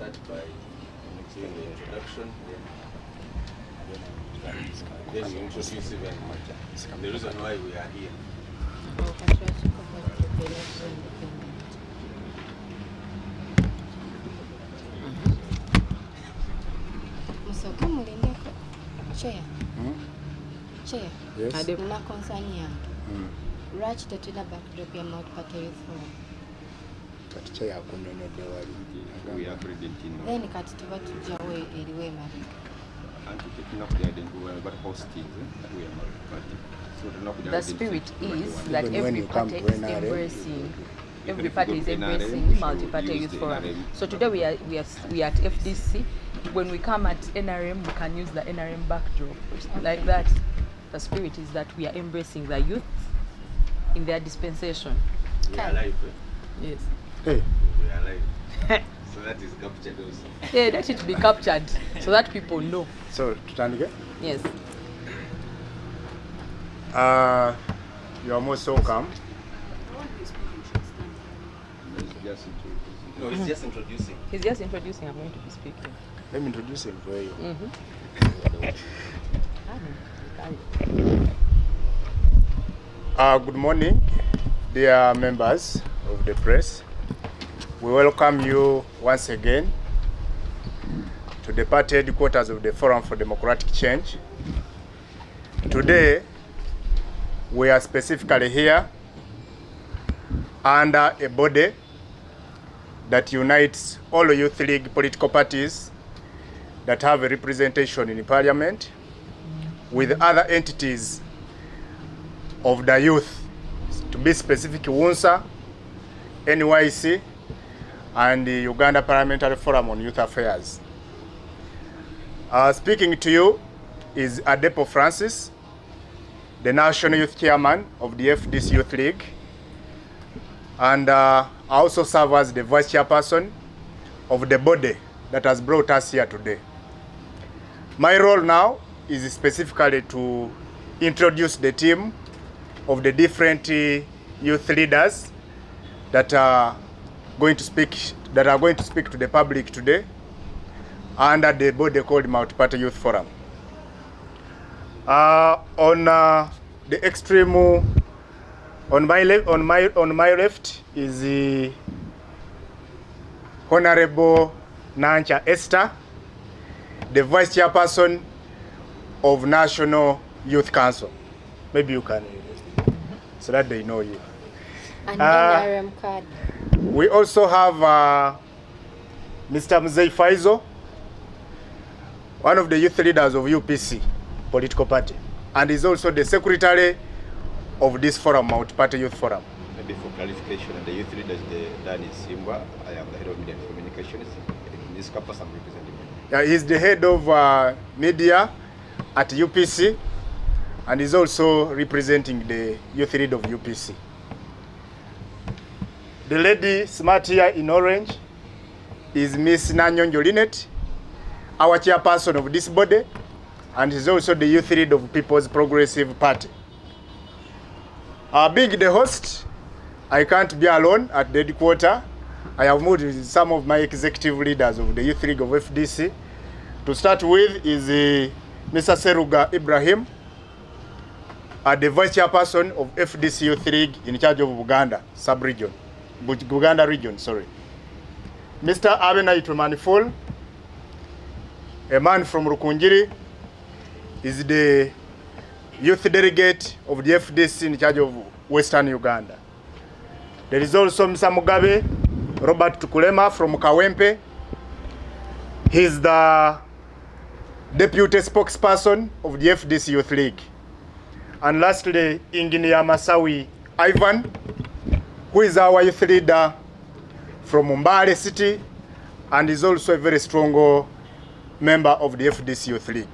Start by doing the introduction, then we introduce even the reason why we are here. Chair. Yes. Ademna konsania. Rach tetuna backdrop ya Mult Party Youth Forum. Kati chair akunyonyodde wali. We are presenting. Then kati tuba tujawe eriwe mari. The spirit is that every party is embracing multi-party youth forum. So today we are at FDC. When we come at NRM, we can use the NRM backdrop like that. The spirit is that we are embracing the youth in their dispensation. We are alive. Yes. Hey. We are alive. So that is captured also. Yeah, let it be captured so that people know. So, tutandike? Yes. You are most welcome. No, he's just introducing. He's just introducing. I'm going to be speaking. Let me introduce him for you. Good morning, dear members of the press. We welcome you once again to the party headquarters of the Forum for Democratic Change. Today, we are specifically here under a body that unites all youth league political parties that have a representation in Parliament with other entities of the youth, to be specific, WUNSA, NYC, and the Uganda Parliamentary Forum on Youth Affairs. Speaking to you is Adepo Francis, the National Youth Chairman of the FDC Youth League, and I also serve as the Vice Chairperson of the body that has brought us here today. My role now is specifically to introduce the team of the different youth leaders that are going to speak to the public today under the body called Mult Party Youth Forum. On the extreme, on my left is the Honorable Nancha Esther, the Vice Chairperson of National Youth Council. Maybe you can, so that they know you. And NRM card. We also have Mr. Mzee Faizo, one of the youth leaders of UPC political party, and is also the secretary of this forum, Mult Party Youth Forum. Maybe for clarification, the youth leader is Danny Simba. I am the head of media and communications. In this campus, I'm representing. Yeah, he's the head of media at UPC, and is also representing the youth leader of UPC. The lady smart here in orange is Miss Nanyonjo Linet, our chairperson of this body, and is also the youth leader of People's Progressive Party. Being the host, I can't be alone at the headquarters. I have moved with some of my executive leaders of the Youth League of FDC. To start with is Mr. Seruga Ibrahim, the Vice Chairperson of FDC Youth League in charge of Uganda sub-region, Uganda region, sorry. Mr. Abenaitu Maniful, a man from Rukunjiri, is the youth delegate of the FDC in charge of Western Uganda. There is also Mr. Mugabe, Robert Tukulema from Kawempe. He is the deputy spokesperson of the FDC Youth League. And lastly, Engineer Masawi Ivan, who is our youth leader from Mbale City and is also a very strong member of the FDC Youth League.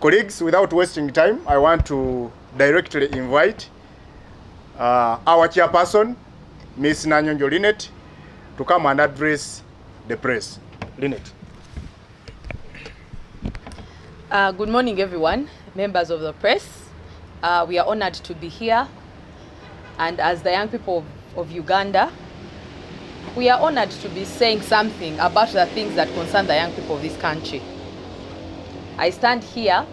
Colleagues, without wasting time, I want to directly invite our chairperson, Ms. Nanyonjo Linet, to come and address the press. Linet. Good morning, everyone, members of the press. We are honored to be here. And as the young people of Uganda, we are honored to be saying something about the things that concern the young people of this country. I stand here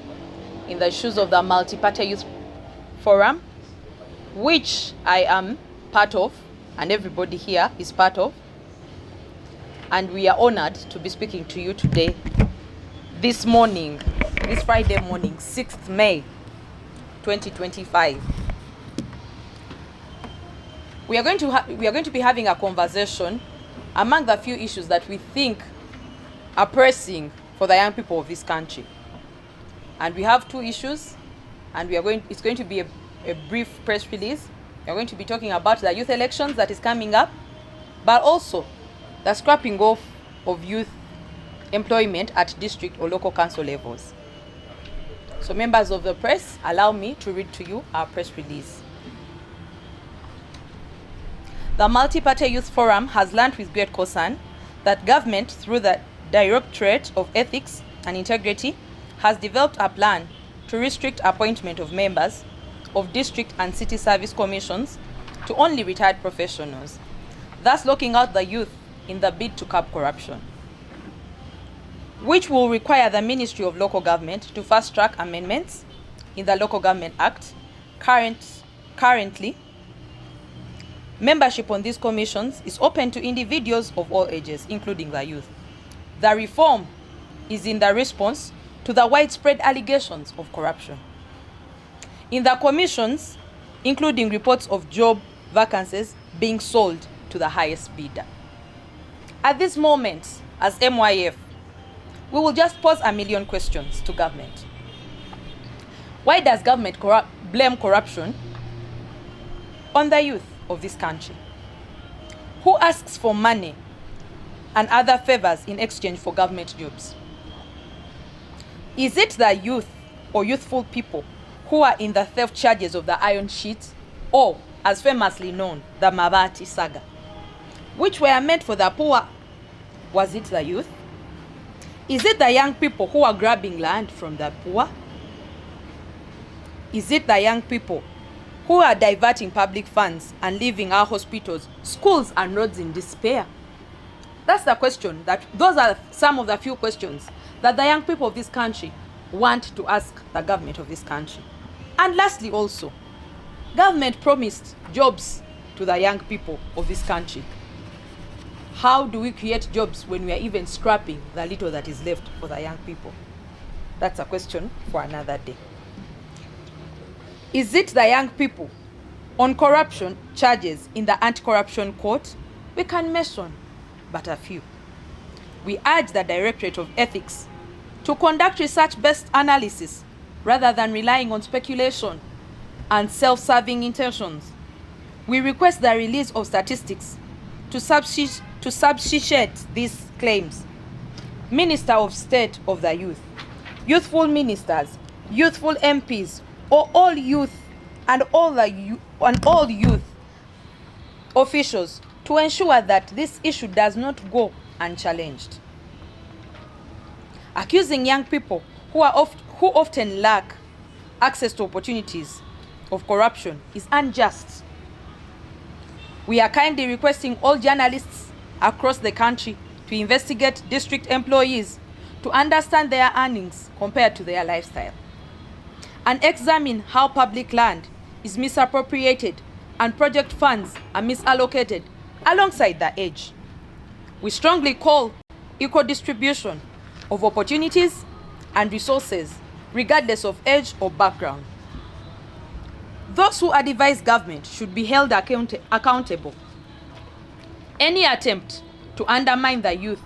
in the shoes of the Mult Party Youth Forum, which I am part of, and everybody here is part of. And we are honored to be speaking to you today, this morning, this Friday morning, 6th May, 2025. We are going to be having a conversation among the few issues that we think are pressing for the young people of this country. And we have two issues, and it's going to be a brief press release. We are going to be talking about the youth elections that is coming up, but also the scrapping off of youth employment at district or local council levels. So members of the press, allow me to read to you our press release. The Mult Party Youth Forum has learned with great concern that government, through the Directorate of Ethics and Integrity, has developed a plan to restrict appointment of members of district and city service commissions to only retired professionals, thus locking out the youth in the bid to curb corruption, which will require the Ministry of Local Government to fast-track amendments in the Local Government Act. Currently, membership on these commissions is open to individuals of all ages, including the youth. The reform is in the response to the widespread allegations of corruption in the commissions, including reports of job vacancies being sold to the highest bidder. At this moment, as MYF, we will just pose a million questions to government. Why does government blame corruption on the youth of this country? Who asks for money and other favors in exchange for government jobs? Is it the youth or youthful people who are in the theft charges of the iron sheets, or, as famously known, the Mabati saga, which were meant for the poor? Was it the youth? Is it the young people who are grabbing land from the poor? Is it the young people who are diverting public funds and leaving our hospitals, schools, and roads in despair? That's the question. Those are some of the few questions that the young people of this country want to ask the government of this country. And lastly also, government promised jobs to the young people of this country. How do we create jobs when we are even scrapping the little that is left for the young people? That's a question for another day. Is it the young people on corruption charges in the anti-corruption court? We can mention but a few. We urge the Directorate of Ethics to conduct research-based analysis rather than relying on speculation and self-serving intentions. We request the release of statistics to substantiate these claims. Minister of State of the Youth, youthful ministers, youthful MPs, or all youth and all youth officials to ensure that this issue does not go unchallenged. Accusing young people who often lack access to opportunities of corruption is unjust. We are kindly requesting all journalists across the country to investigate district employees to understand their earnings compared to their lifestyle, and examine how public land is misappropriated and project funds are misallocated alongside the age. we strongly call equal distribution of opportunities and resources, regardless of age or background. Those who advise government should be held accountable. Any attempt to undermine the youth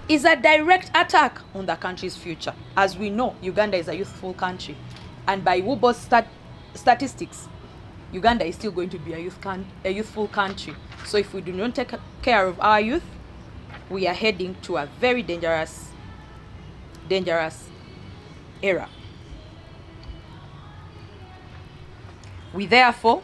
is a direct attack on the country's future. As we know, Uganda is a youthful country, and by WUBO's statistics, Uganda is still going to be a youthful country. So if we do not take care of our youth, we are heading to a very dangerous era. We therefore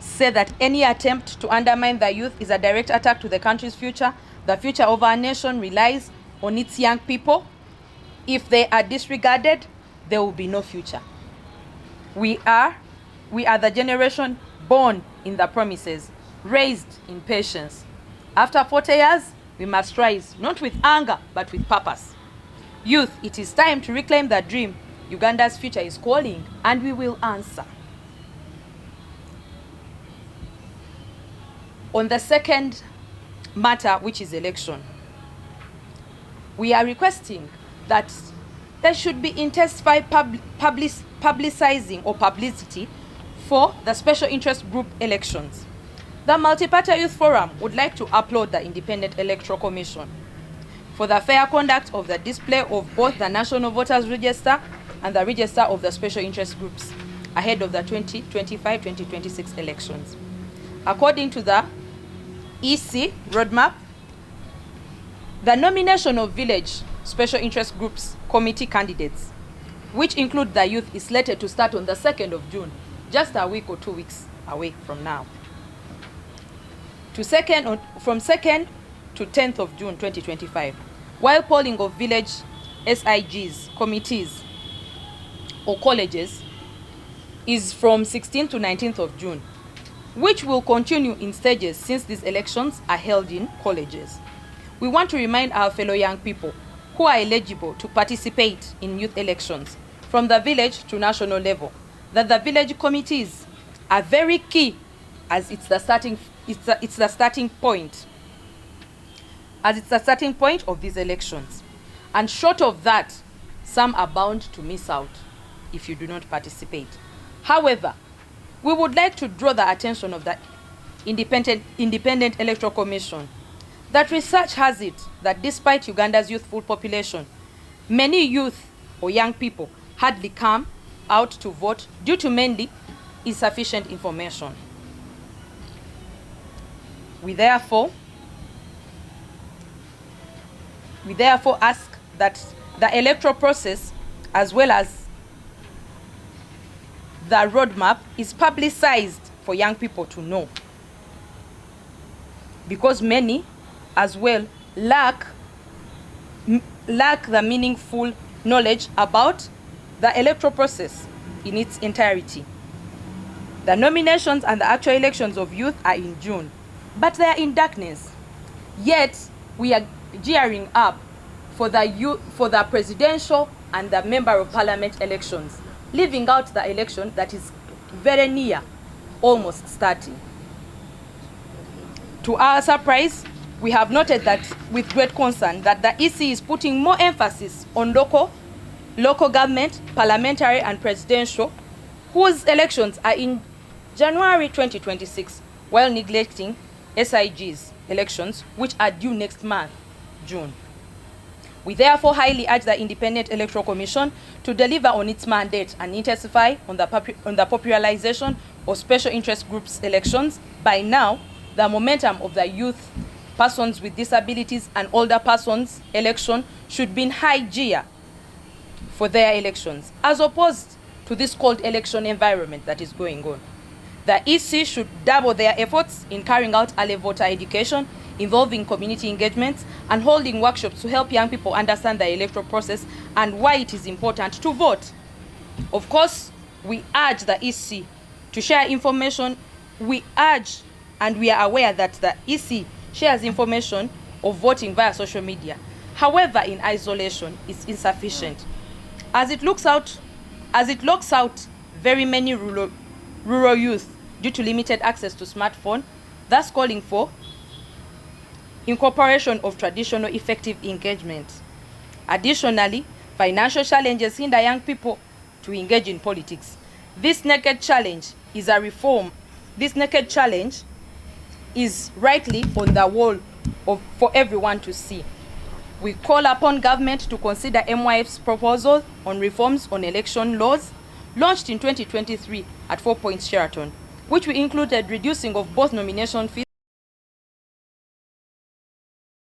say that any attempt to undermine the youth is a direct attack to the country's future. The future of our nation relies on its young people. If they are disregarded, there will be no future. We are the generation born in the promises, raised in patience. After 40 years, we must rise, not with anger, but with purpose. Youth, it is time to reclaim the dream. Uganda's future is calling, and we will answer. On the second matter, which is election, we are requesting that there should be intensified publicizing or publicity for the special interest group elections. The Mult Party Youth Forum would like to applaud the Independent Electoral Commission for the fair conduct of the display of both the National Voters Register and the Register of the Special Interest Groups ahead of the 2025-2026 elections. According to the EC roadmap, the nomination of village special interest groups committee candidates, which include the youth, is slated to start on the 2nd of June, just a week or 2 weeks away from now. From 2nd to 10th of June 2025, while polling of village SIGs, committees, or colleges is from 16th to 19th of June, which will continue in stages since these elections are held in colleges. We want to remind our fellow young people who are eligible to participate in youth elections from the village to national level that the village committees are very key, as it's the starting point of these elections. And short of that, some are bound to miss out if you do not participate. However, we would like to draw the attention of the Independent Electoral Commission that research has it that despite Uganda's youthful population, many youth or young people hardly come out to vote due to mainly insufficient information. We therefore ask that the electoral process, as well as the roadmap, is publicized for young people to know, because many as well lack the meaningful knowledge about the electoral process in its entirety. The nominations and the actual elections of youth are in June, but they are in darkness. Yet we are gearing up for the presidential and the member of parliament elections, leaving out the election that is very near, almost starting. To our surprise, we have noted that with great concern that the EC is putting more emphasis on local government, parliamentary and presidential, whose elections are in January 2026, while neglecting SIG's elections, which are due next month, June. We therefore highly urge the Independent Electoral Commission to deliver on its mandate and intensify on the popularization of special interest groups elections. By now, the momentum of the youth, persons with disabilities and older persons election should be in high gear for their elections, as opposed to this cold election environment that is going on. The EC should double their efforts in carrying out early voter education, involving community engagements and holding workshops to help young people understand the electoral process and why it is important to vote. Of course, we urge the EC to share information. We urge and we are aware that the EC shares information of voting via social media. However, in isolation, it's insufficient, as it locks out very many rural youth due to limited access to smartphone, thus calling for incorporation of traditional effective engagement. Additionally, financial challenges hinder young people to engage in politics. This naked challenge is a reform. This naked challenge is rightly on the wall for everyone to see. We call upon government to consider MYF's proposal on reforms on election laws launched in 2023 at 4 Points Sheraton, which we included reducing of both nomination fees